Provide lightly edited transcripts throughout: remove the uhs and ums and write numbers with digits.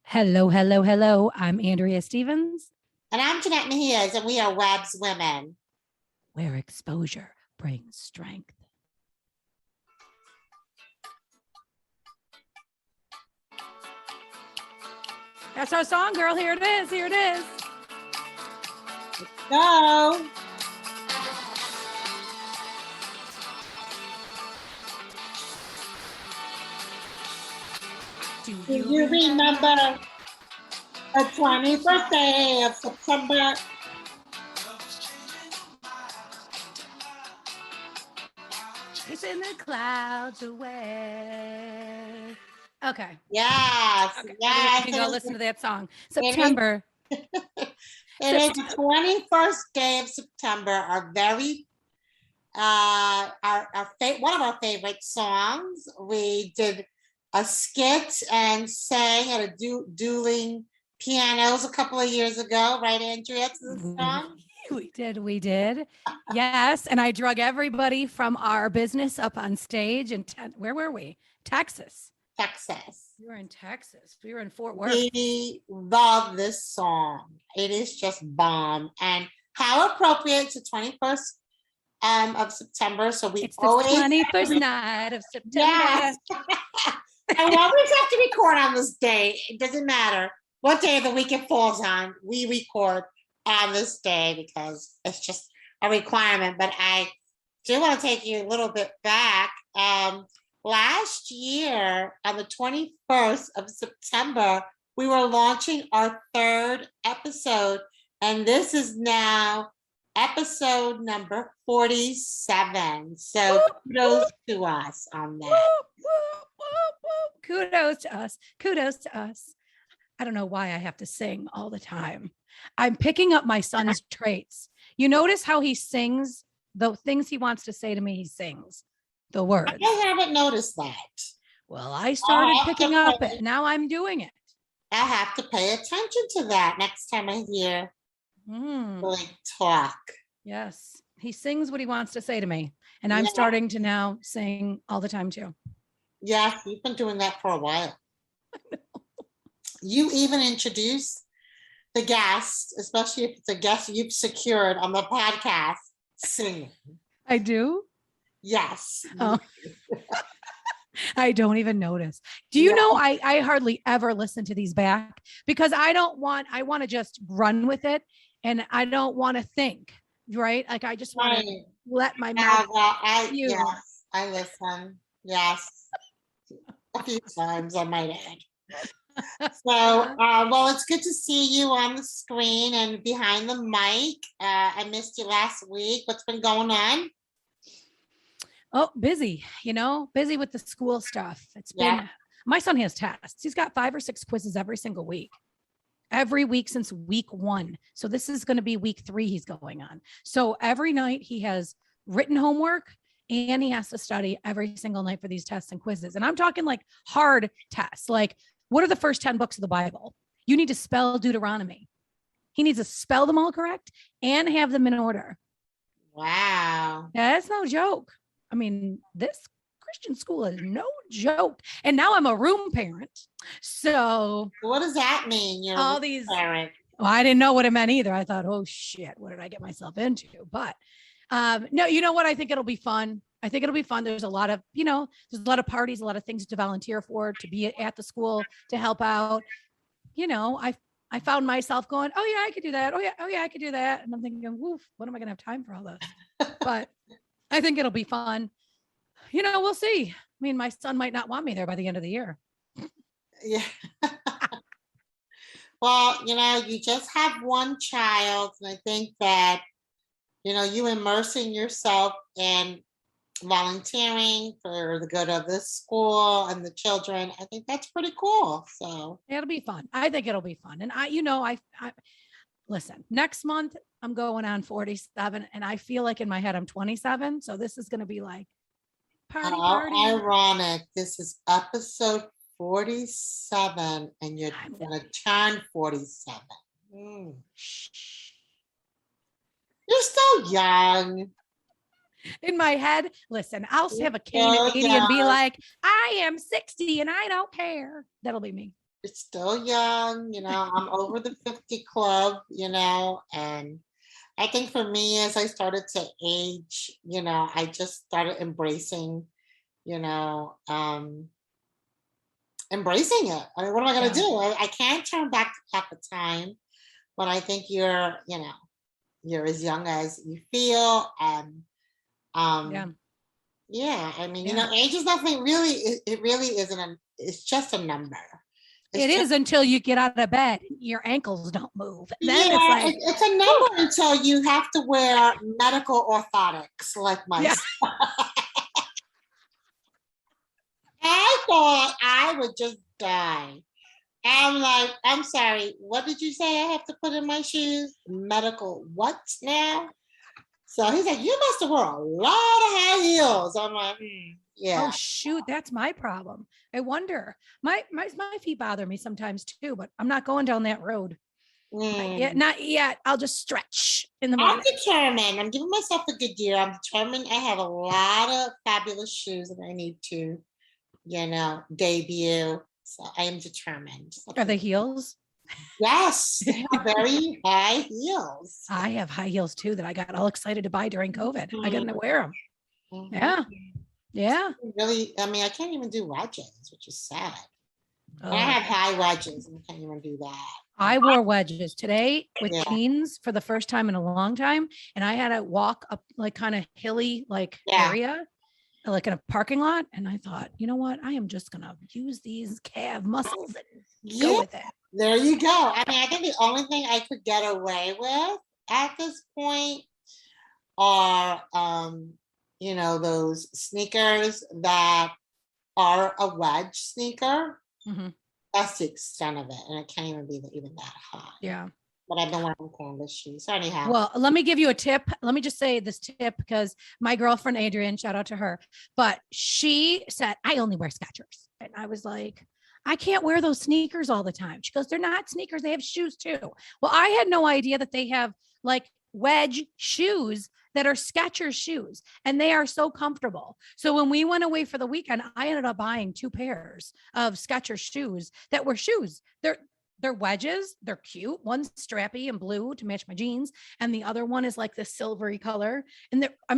Hello, hello, hello. I'm Andrea Stevens, And I'm Jeanette Mejias, and we are Web's Women. where exposure brings strength. That's our song, girl. Here it is. Here it is. Go. Do you remember the 21st day of September? Chasing the clouds away. Okay. Yes, Okay. yes. You can go listen to that song. It September. is the 21st day of September. Our very, one of our favorite songs. We did a skit and sang at a dueling pianos a couple of years ago, right, Andrea, to the song? We did. Yes. And I drug everybody from our business up on stage. And where were we? Texas. We were in Texas. We were in Fort Worth. We love this song. It is just bomb. And how appropriate to 21st of September. So it's the 21st night of September. Yes. I always have to record on this day. It doesn't matter what day of the week it falls on. We record on this day because it's just a requirement. But I do want to take you a little bit back. Last year, on the 21st of September, we were launching our third episode, and this is now episode number 47. So kudos to us on that. Kudos to us. Kudos to us. I don't know why I have to sing all the time. I'm picking up my son's traits. You notice how he sings the things he wants to say to me, he sings the words. I haven't noticed that. Well, I started picking up it. Now I'm doing it. I have to pay attention to that next time I hear like talk. Yes. He sings what he wants to say to me. And I'm starting to now sing all the time too. Yes, you've been doing that for a while. You even introduce the guest, especially if it's a guest you've secured on the podcast, singing. I do? Yes. Oh. I don't even notice. Do you know I hardly ever listen to these back because I want to just run with it and I don't want to think, right? Like I just want to let my mouth. Yes, I listen. Yes. A few times, I might add. So, well, it's good to see you on the screen and behind the mic. I missed you last week. What's been going on? Oh, busy, busy with the school stuff. It's been, my son has tests. He's got 5 or 6 quizzes every single week. Every week since week 1. So this is going to be week 3 he's going on. So every night he has written homework and he has to study every single night for these tests and quizzes. And I'm talking like hard tests. Like, what are the first 10 books of the Bible? You need to spell Deuteronomy. He needs to spell them all correct and have them in order. Wow. That's no joke. I mean, this Christian school is no joke. And now I'm a room parent. So what does that mean? You're all these parent. Well, I didn't know what it meant either. I thought, oh shit, what did I get myself into? But no, you know what? I think it'll be fun. I think it'll be fun. There's a lot of, there's a lot of parties, a lot of things to volunteer for, to be at the school, to help out. I found myself going, oh yeah, I could do that. Oh yeah, I could do that. And I'm thinking, woof, when am I going to have time for all this? But I think it'll be fun. We'll see. I mean, my son might not want me there by the end of the year. Yeah. Well, you just have one child. And I think that, you immersing yourself in volunteering for the good of the school and the children, I think that's pretty cool. So it'll be fun. I think it'll be fun. And I listen, next month I'm going on 47 and I feel like in my head I'm 27. So this is going to be like party. Ironic. This is episode 47 and you're going to turn 47. You're still young. In my head, listen, I'll have a cane at 80 and be like, I am 60 and I don't care. That'll be me. it's still young, I'm over the 50 club, and I think for me, as I started to age, I just started you know, embracing it. I mean, what am I going to Yeah. do? I can't turn back the time, but I think you're as young as you feel. And Yeah. yeah, I mean, Yeah. age is nothing really, it really isn't, it's just a number. It's It just, is until you get out of bed, your ankles don't move. Then it's yeah, like, it's a whew, number until you have to wear medical orthotics like yeah. myself. I thought I would just die. I'm like, I'm sorry, what did you say I have to put in my shoes? Medical what now? So he's like, you must have worn a lot of high heels. I'm like, Oh yeah. shoot, that's my problem. I wonder. My feet bother me sometimes too, but I'm not going down that road. Not yet. Mm. Not yet. I'll just stretch in the I'm morning. determined. I'm giving myself a good year. I'm determined. I have a lot of fabulous shoes that I need to, debut. So I am determined. Are they heels? Yes, they are very high heels. I have high heels too that I got all excited to buy during COVID. I got Mhm. to wear them. Mhm. Yeah. Yeah. Really, I mean, I can't even do wedges, which is sad. And I Oh, have high wedges and I can't even do that. I wore wedges today with Yeah, jeans for the first time in a long time. And I had to walk up like kind of hilly like yeah, area, like in a parking lot. And I thought, you know what? I am just gonna use these calf muscles and go yeah. with it. There you go. I mean, I think the only thing I could get away with at this point are, those sneakers that are a wedge sneaker. Mhm. That's the extent of it, and it can't even be even that high. Yeah. But I've been wearing canvas shoes. So anyhow, Well, let me give you a tip. Let me just say this tip because my girlfriend Adrian, shout out to her, but she said, I only wear Skechers. And I was like, I can't wear those sneakers all the time. She goes, they're not sneakers, they have shoes too. Well, I had no idea that they have like wedge shoes that are Skechers shoes and they are so comfortable. So when we went away for the weekend, I ended up buying 2 pairs of Skechers shoes that were shoes. They're wedges. They're cute. One's strappy and blue to match my jeans, and the other one is like this silvery color. And I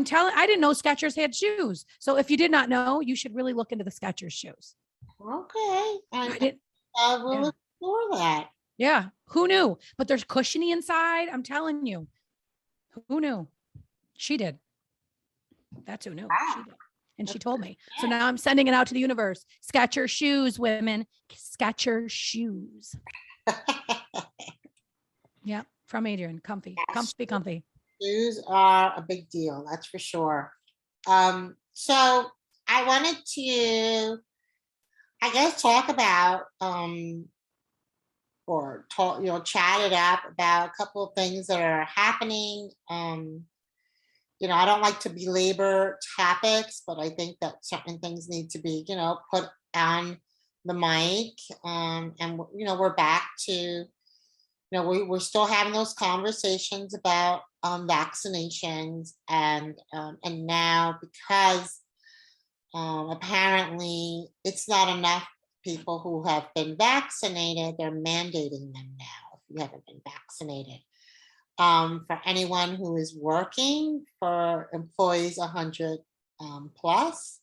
didn't know Skechers had shoes. So if you did not know, you should really look into the Skechers shoes. okay, I didn't. I will Yeah, explore that. yeah. Who knew? But there's cushiony inside. I'm telling you. Who knew? She did. That's who knew. She Wow, did. And she that's told me. So now I'm sending it out to the universe. Skechers shoes, women. Skechers shoes. good. Yeah. From Adrian. Comfy, Yes, comfy, comfy. shoes are a big deal, that's for sure. So I wanted to, I guess, talk about or talk, chat it up about a couple of things that are happening. I don't like to belabor topics, but I think that certain things need to be, put on the mic. And we're back to, we're still having those conversations about vaccinations, and now because apparently it's not enough people who have been vaccinated, they're mandating them now if you haven't been vaccinated. For anyone who is working, for employees 100 plus,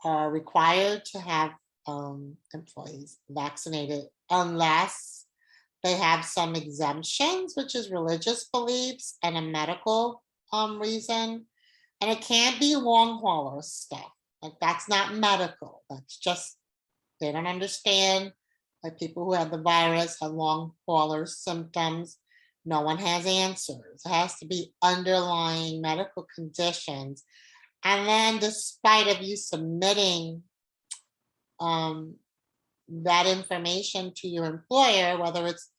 are required to have employees vaccinated unless they have some exemptions, which is religious beliefs and a medical reason. And it can't be long hauler stuff. Like, that's not medical. That's just, they don't understand. Like, people who have the virus have long hauler symptoms. No one has answers. It has to be underlying medical conditions. And then, despite of you submitting that information to your employer, whether it's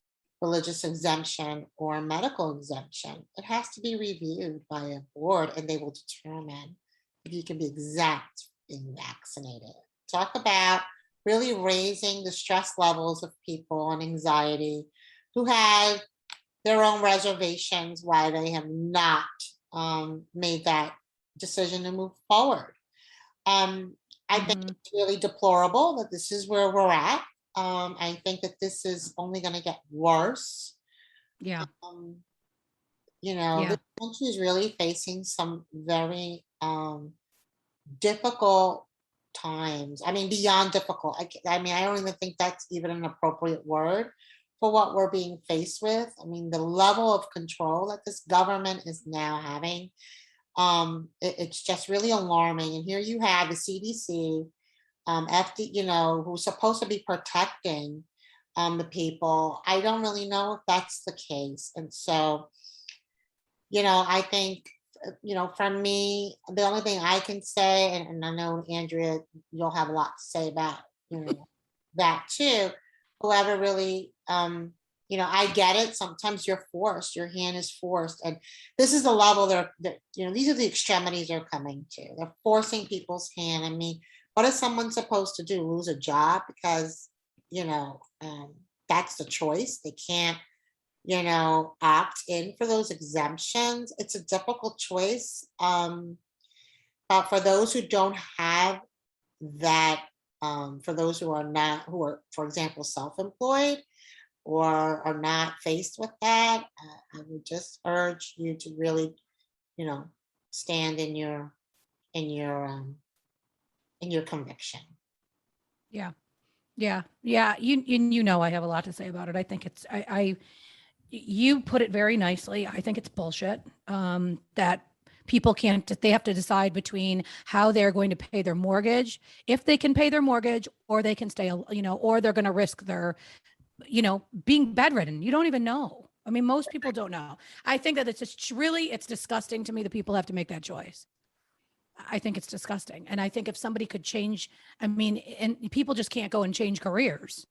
religious exemption or medical exemption, it has to be reviewed by a board, and they will determine if you can be exempt being vaccinated. Talk about really raising the stress levels of people and anxiety who have their own reservations why they have not made that decision to move forward. I think Mhm. it's really deplorable that this is where we're at. I think that this is only going to get worse. Yeah. Um, Yeah. this country is really facing some very difficult times. I mean, beyond difficult. I mean, I don't even think that's even an appropriate word for what we're being faced with. I mean, the level of control that this government is now having, it's just really alarming. And here you have the CDC, FD, who's supposed to be protecting the people. I don't really know if that's the case. And so, I think, for me, the only thing I can say, and I know, Andrea, you'll have a lot to say about, that too. Whoever really, I get it. Sometimes you're forced, your hand is forced. And this is the level these are the extremities they're coming to. They're forcing people's hand. I mean, what is someone supposed to do? Lose a job because, that's the choice. They can't, opt in for those exemptions. It's a difficult choice. But for those who don't have that, for those who are, for example, self-employed or are not faced with that, I would just urge you to really, stand in your conviction. Yeah. Yeah. Yeah. I have a lot to say about it. I think you put it very nicely. I think it's bullshit. That people they have to decide between how they're going to pay their mortgage, if they can pay their mortgage, or they can stay, or they're going to risk their, being bedridden. You don't even know. I mean, most people don't know. I think that it's just really, it's disgusting to me that people have to make that choice. I think it's disgusting. And I think if somebody could change, I mean, and people just can't go and change careers,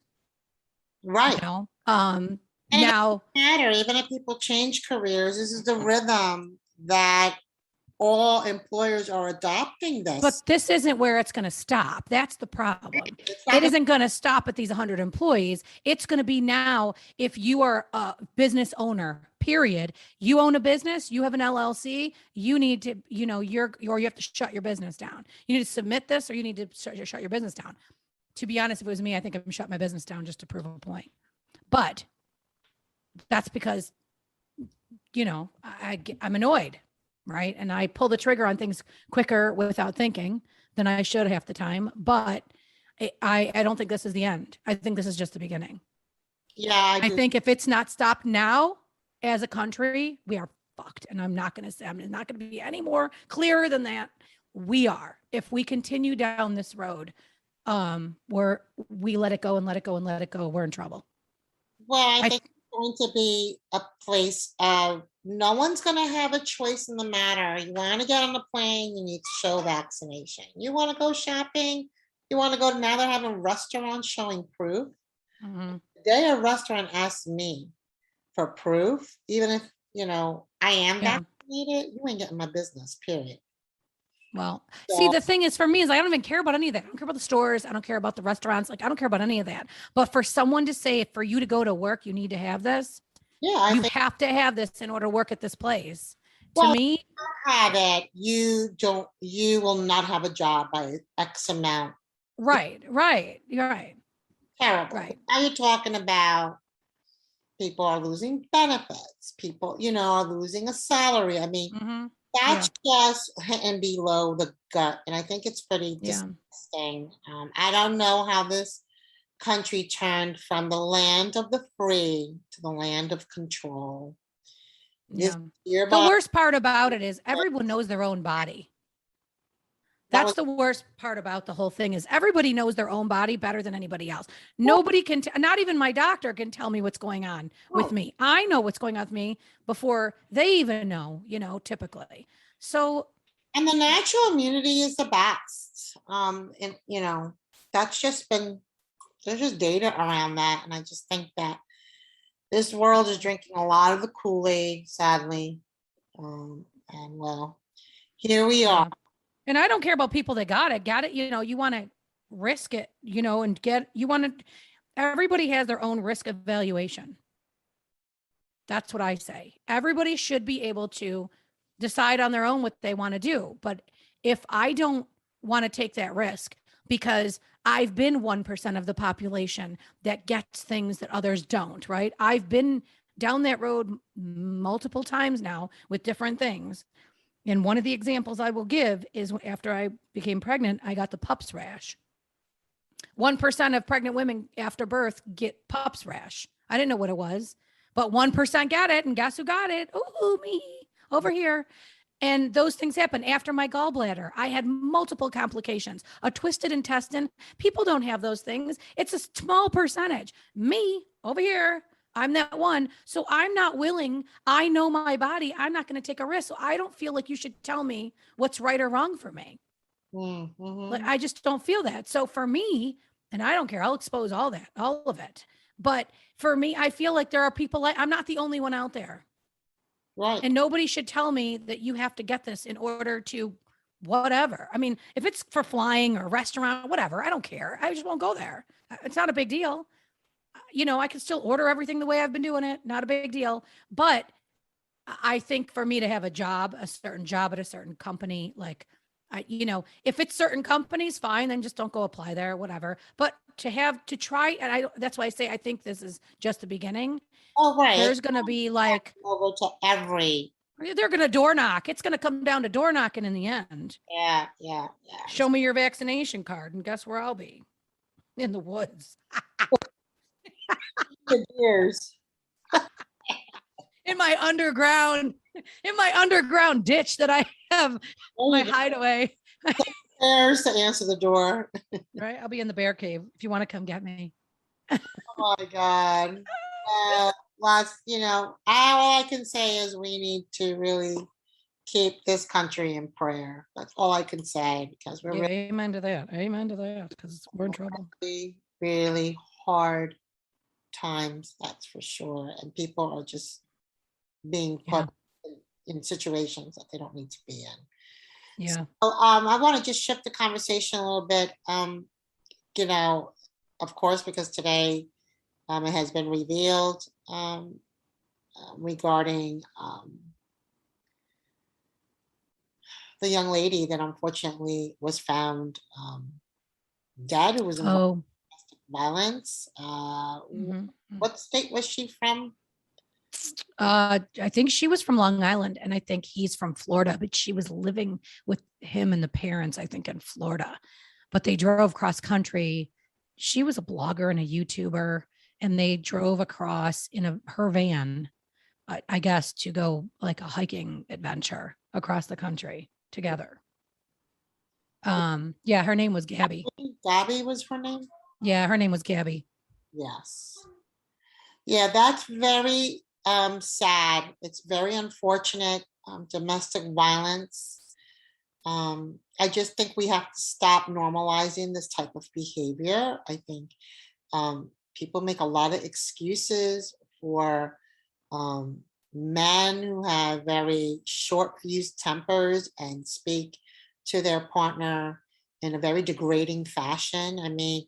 Right. And it now, doesn't matter, even if people change careers, this is the rhythm that all employers are adopting this. but this isn't where it's going to stop. That's the problem. It isn't going to stop at these 100 employees. It's going to be now, if you are a business owner, period, you own a business, you have an LLC, you need to, or you have to shut your business down. You need to submit this, or you need to shut your business down. To be honest, if it was me, I think I'm shut my business down just to prove a point. But that's because, I'm annoyed. Right. And I pull the trigger on things quicker without thinking than I should half the time. But I don't think this is the end. I think this is just the beginning. Yeah. I think if it's not stopped now as a country, we are fucked. And I'm not going to be any more clearer than that. We are. If we continue down this road, where we let it go and let it go and let it go, we're in trouble. Well, I think it's going to be a place of no one's going to have a choice in the matter. You want to get on the plane, you need to show vaccination. You want to go shopping, you want to go, now they're having restaurants showing proof. Mm-hmm. The day a restaurant asks me for proof, even if, I am vaccinated, you ain't getting my business, period. Well, see, the thing is for me is I don't even care about any of that. I don't care about the stores. I don't care about the restaurants. Like, I don't care about any of that. But for someone to say, for you to go to work, you need to have this. Yeah, you have to have this in order to work at this place. Well, to me, if you have it, you will not have a job by X amount. Right. You're right. Terrible. Right. Now you're talking about people are losing benefits. People, are losing a salary. I mean, that's just hitting below the gut. And I think it's pretty disgusting. I don't know how this country turned from the land of the free to the land of control. The worst part about it is everyone knows their own body. That's the worst part about the whole thing is everybody knows their own body better than anybody else. Nobody can, not even my doctor can tell me what's going on with me. I know what's going on with me before they even know, typically. So. And the natural immunity is the best. And, that's just there's just data around that. And I just think that this world is drinking a lot of the Kool-Aid, sadly. And well, here we are. And I don't care about people that got it. You want to risk it, and everybody has their own risk evaluation. That's what I say. Everybody should be able to decide on their own what they want to do. But if I don't want to take that risk, because I've been 1% of the population that gets things that others don't, right? I've been down that road multiple times now with different things. And one of the examples I will give is after I became pregnant, I got the PUPS rash. 1% of pregnant women after birth get PUPS rash. I didn't know what it was, but 1% got it. And guess who got it? Ooh, me over here. And those things happen after my gallbladder. I had multiple complications, a twisted intestine. People don't have those things. It's a small percentage. Me over here, I'm that one. So I'm not willing. I know my body. I'm not going to take a risk. So I don't feel like you should tell me what's right or wrong for me. Mm-hmm. Like, I just don't feel that. So for me, and I don't care, I'll expose all of it. But for me, I feel like there are people like, I'm not the only one out there. Right. And nobody should tell me that you have to get this in order to whatever. I mean, if it's for flying or restaurant, whatever, I don't care. I just won't go there. It's not a big deal. You know, I can still order everything the way I've been doing it. Not a big deal. But I think for me to have a job, a certain job at a certain company, like, if it's certain companies, fine, then just don't go apply there, whatever. But to try, and that's why I say, I think this is just the beginning. Oh, right. There's going to be like, over to every. they're going to door knock. It's going to come down to door knocking in the end. Yeah. Show me your vaccination card and guess where I'll be? In the woods. Good years. in my underground ditch that I have my hideaway. There's to answer the door. Right. I'll be in the bear cave if you want to come get me. Oh my God. Lots, all I can say is we need to really keep this country in prayer. That's all I can say, because we're really, amen to that. Amen to that. Because we're in trouble. really, really hard times, that's for sure. And people are just being put in situations that they don't need to be in. Yeah. So, I want to just shift the conversation a little bit. Of course, because today it has been revealed regarding the young lady that unfortunately was found dead, who was involved in domestic violence. What state was she from? I think she was from Long Island, and I think he's from Florida, but she was living with him and the parents, I think, in Florida. But they drove cross country. She was a blogger and a YouTuber, and they drove across in her van, I guess, to go like a hiking adventure across the country together. Yeah, her name was Gabby. Gabby was her name? Yeah, her name was Gabby. Yes. Yeah, that's very sad. It's very unfortunate. Domestic violence. I just think we have to stop normalizing this type of behavior. I think people make a lot of excuses for men who have very short-fused tempers and speak to their partner in a very degrading fashion. I mean,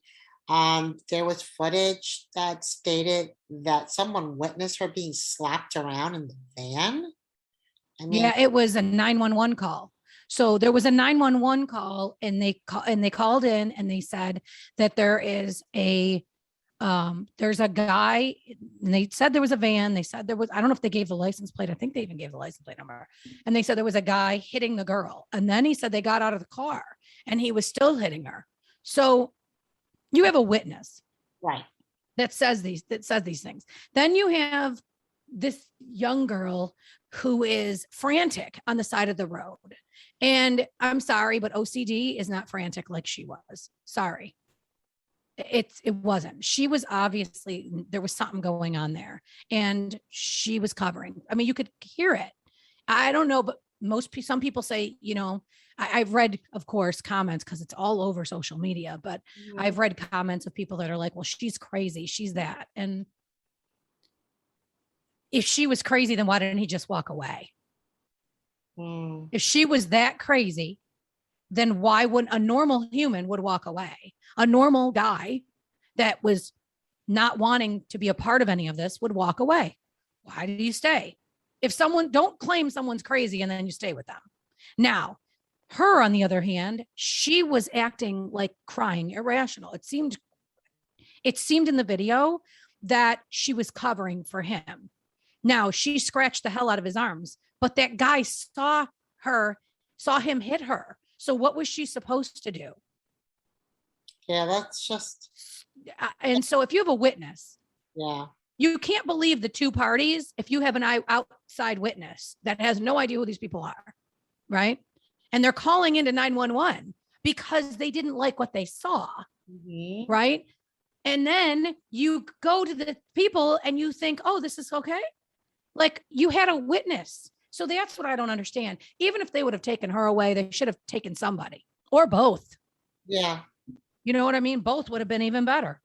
there was footage that stated that someone witnessed her being slapped around in the van. I mean, yeah, it was a 911 call. So there was a 911 call, and they called in and they said that there's a guy, and they said there was a van. They said there was, I don't know if they gave the license plate. I think they even gave the license plate number. And they said there was a guy hitting the girl. And then he said they got out of the car and he was still hitting her. So you have a witness, right, that says these things. Then you have this young girl who is frantic on the side of the road. And I'm sorry, but OCD is not frantic like she was. Sorry. It wasn't. She was obviously, there was something going on there, and she was covering. I mean, you could hear it. I don't know, but some people say, I've read, of course, comments, because it's all over social media, but I've read comments of people that are like, well, she's crazy. She's that. And if she was crazy, then why didn't he just walk away? If she was that crazy, then why wouldn't a normal human would walk away? A normal guy that was not wanting to be a part of any of this would walk away. Why do you stay? If someone, don't claim someone's crazy and then you stay with them. Now, Her, on the other hand, she was acting like crying irrational. It seemed in the video that she was covering for him. Now, she scratched the hell out of his arms, but that guy saw him hit her. So what was she supposed to do? Yeah, that's just, And so if you have a witness, yeah. you can't believe the two parties if you have an outside witness that has no idea who these people are, right? And they're calling into 911 because they didn't like what they saw, right? And then you go to the people and you think, oh, this is okay. Like, you had a witness. So that's what I don't understand. Even if they would have taken her away, they should have taken somebody or both. Yeah. You know what I mean? Both would have been even better.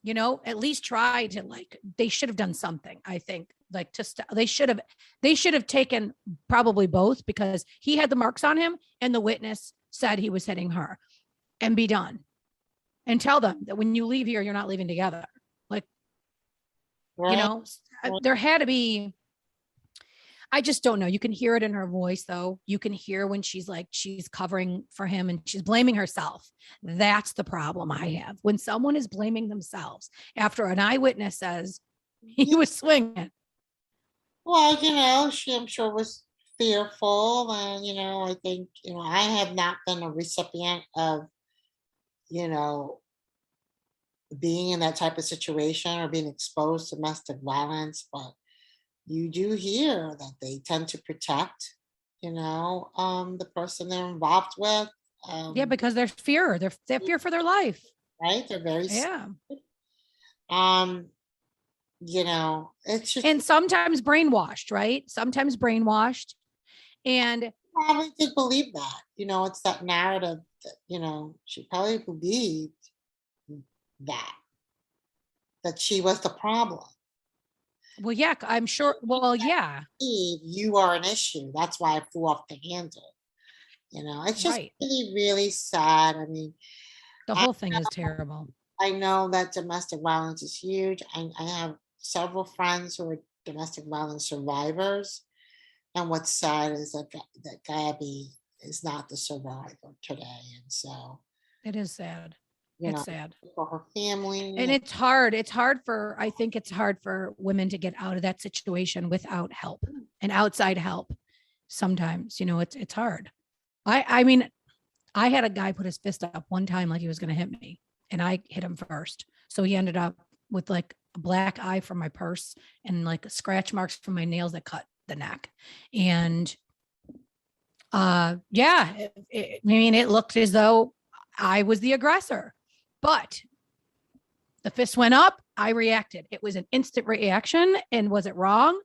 At least try to, like, they should have done something, I think, like, they should have taken probably both, because he had the marks on him and the witness said he was hitting her, and be done. And tell them that when you leave here, you're not leaving together. Like, Right. there had to be, I just don't know. You can hear it in her voice, though. You can hear when she's covering for him and she's blaming herself. That's the problem I have. When someone is blaming themselves after an eyewitness says he was swinging. Well, she, I'm sure, was fearful. And, I think, I have not been a recipient of, you know, being in that type of situation or being exposed to domestic violence, but you do hear that they tend to protect, the person they're involved with. Yeah, because there's fear. They have fear for their life. Right? They're very, Yeah. um, it's just, And sometimes brainwashed, right? Sometimes brainwashed. And probably did believe that, it's that narrative that, she probably believed that she was the problem. well, yeah, I'm sure. Well, yeah. You are an issue. That's why I flew off the handle. It's just Right. really, really sad. I mean, The I, whole thing is terrible. I know that domestic violence is huge. I have several friends who are domestic violence survivors. And what's sad is that Gabby is not the survivor today. And so, It is sad. you know, It's sad. for her family. And I think it's hard for women to get out of that situation without help and outside help. Sometimes, it's hard. I mean, I had a guy put his fist up one time like he was going to hit me, and I hit him first. So he ended up with like a black eye from my purse and like scratch marks from my nails that cut the neck. And yeah, I mean, it looked as though I was the aggressor, but the fist went up. I reacted. It was an instant reaction. And was it wrong?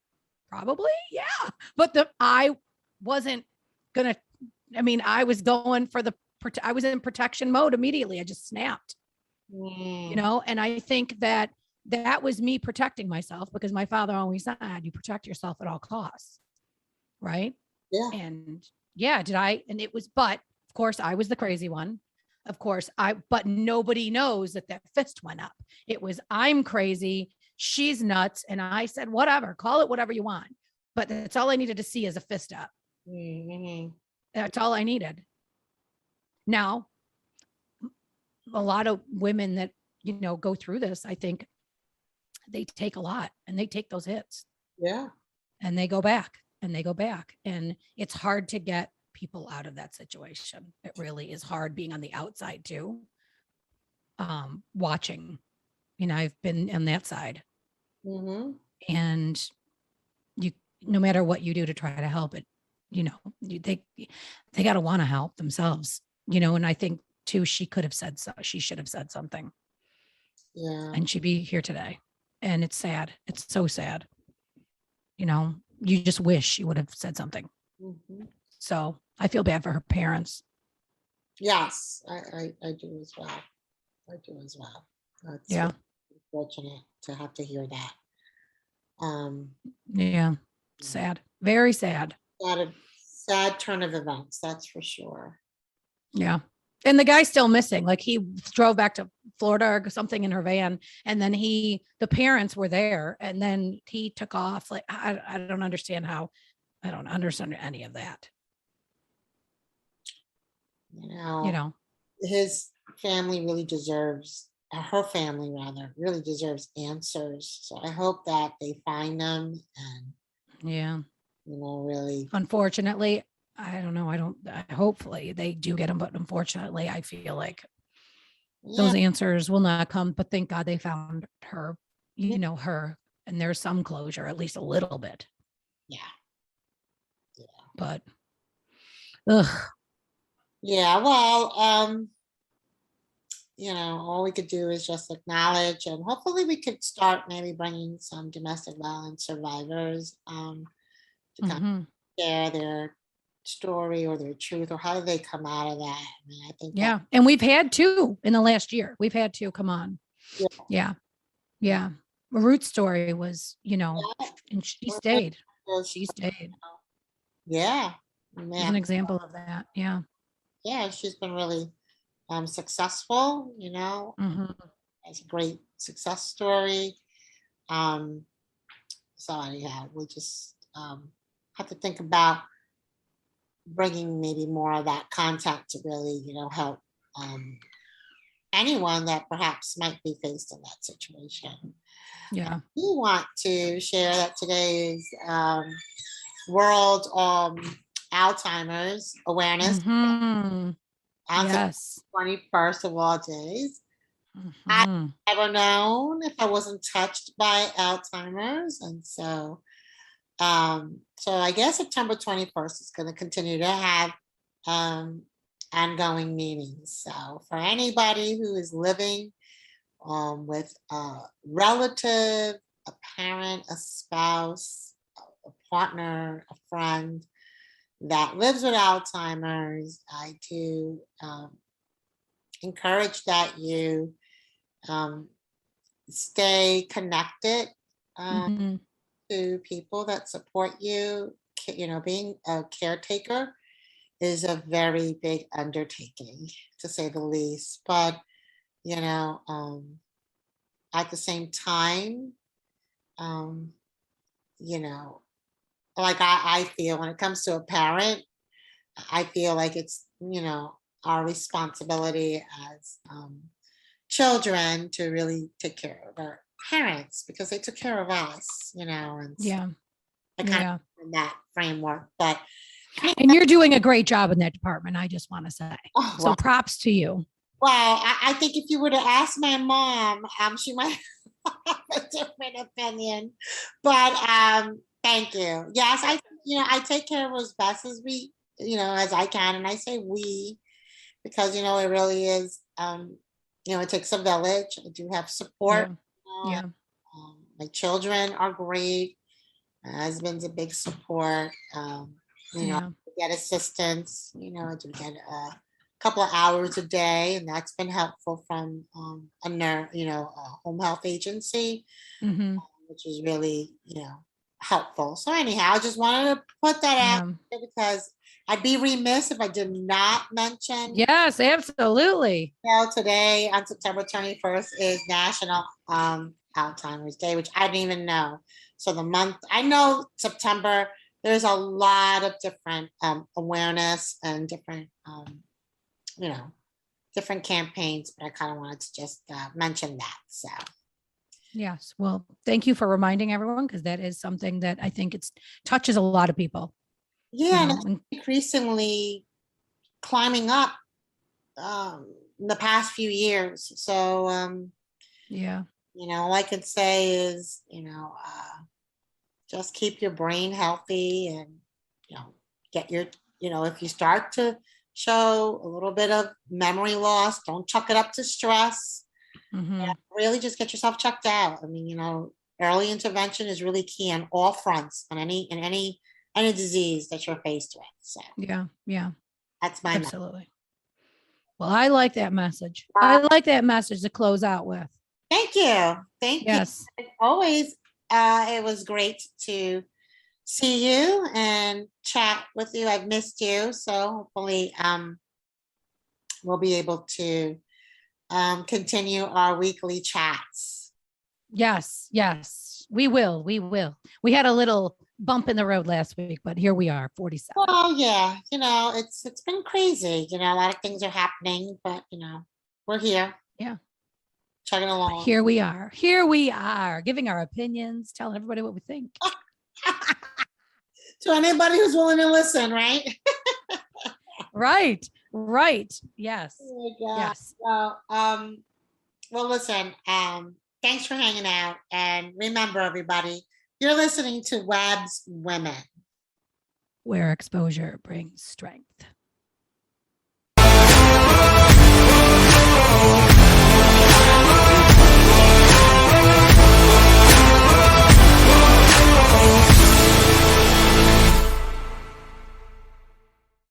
Probably. Yeah. But I wasn't going to, I was going for I was in protection mode immediately. I just snapped, and I think that was me protecting myself, because my father always said, you protect yourself at all costs. Right. Yeah. And yeah, but of course I was the crazy one. Of course but nobody knows that fist went up. It was, I'm crazy, she's nuts. And I said, whatever, call it whatever you want. But that's all I needed to see is a fist up. That's all I needed. Now, a lot of women that, go through this, I think they take a lot and they take those hits. Yeah. And they go back and they go back. And it's hard to get people out of that situation. It really is hard being on the outside too. Watching, I've been on that side. And no matter what you do to try to help it, they got to want to help themselves, and I think too, she should have said something. Yeah. And she'd be here today. And it's sad. It's so sad. You just wish she would have said something. So I feel bad for her parents. Yes, I do as well. I do as well. That's Yeah. Fortunate to have to hear that. Yeah. Sad. Very sad. Sad turn of events, that's for sure. Yeah. And the guy's still missing. Like, he drove back to Florida or something in her van. And then the parents were there, and then he took off. Like, I don't understand I don't understand any of that. You you know, know, his family really deserves, her family rather, really deserves answers. So I hope that they find them and, yeah. really, Unfortunately, I don't know. Hopefully they do get them, but unfortunately, I feel like yeah, those answers will not come. But thank God they found her, yeah, her, and there's some closure, at least a little bit. yeah. But, ugh, Yeah, well, all we could do is just acknowledge, and hopefully we could start maybe bringing some domestic violence survivors to kind mhm. of share their story or their truth or how they come out of that. I mean, I think that, Yeah. And we've had two in the last year. We've had two. Come on. yeah, Yeah. Yeah. Root's story was, yeah, and she we're stayed. just, She stayed. yeah, She's an man, example of that. Yeah. yeah, she's been really successful, Hmm. has a great success story. Um, so anyhow, we just have to think about bringing maybe more of that content to really, help anyone that perhaps might be faced in that situation. Yeah. We want to share that today is World Alzheimer's Awareness Hmm. on September Yes. 21st of all days. I Hmm. never known if I wasn't touched by Alzheimer's, and so I guess September 21st is going to continue to have um, ongoing meetings. So for anybody who is living with a relative, a parent, a spouse, a partner, a friend that lives with Alzheimer's, I do encourage that you um, stay connected Hmm. to people that support you. Being a caretaker is a very big undertaking, to say the least. But, you know, um, at the same time, um, you know, like I feel when it comes to a parent, I feel like it's, our responsibility as children to really take care of our parents because they took care of us, and so Yeah. I kind Yeah. of in that framework. But And you're doing a great job in that department. I just want to say. oh, So props to you. well, I think if you were to ask my mom, she might have a different opinion. But thank you. Yes, I take care of her as best as as I can, and I say we because it really is. It takes a village. I do have support. Yeah. You know, Yeah. my children are great. My husband's a big support. I Yeah. get assistance. I do get a couple of hours a day, and that's been helpful from a home health agency, Hmm. which is really, helpful. So anyhow, I just wanted to put that out Yeah. there because I'd be remiss if I did not mention, Yes, absolutely. today on September 21st is National Alzheimer's Day, which I didn't even know. So the month, I know September, there's a lot of different awareness and different, you know, different campaigns, but I kind of wanted to just mention that. So, Yes. Well, thank you for reminding everyone because that is something that I think it's touches a lot of people, yeah, and it's and increasingly climbing up in the past few years. So, yeah. all I could say is, just keep your brain healthy and, get your, if you start to show a little bit of memory loss, don't chuck it up to stress. Hmm. Really just get yourself checked out. I mean, early intervention is really key on all fronts on any disease that you're faced with. So Yeah. Yeah. that's my message. Absolutely. Well, I like that message. I Uh, like that message to close out with. Thank you. Thank you. Yes. As always, it was great to see you and chat with you. I've missed you. So hopefully we'll be able to continue our weekly chats. Yes. Yes. We will. We will. We had a little bump in the road last week, but here we are, 47. Well, yeah, it's been crazy. A lot of things are happening, but we're here. Yeah. Chugging But along. here we are. Here we are, giving our opinions, telling everybody what we think. To anybody who's willing to listen, right? Right. Right. Yes. Oh my God. Yes. Well, listen, thanks for hanging out. And remember, everybody, you're listening to Web's Women. Where exposure brings strength.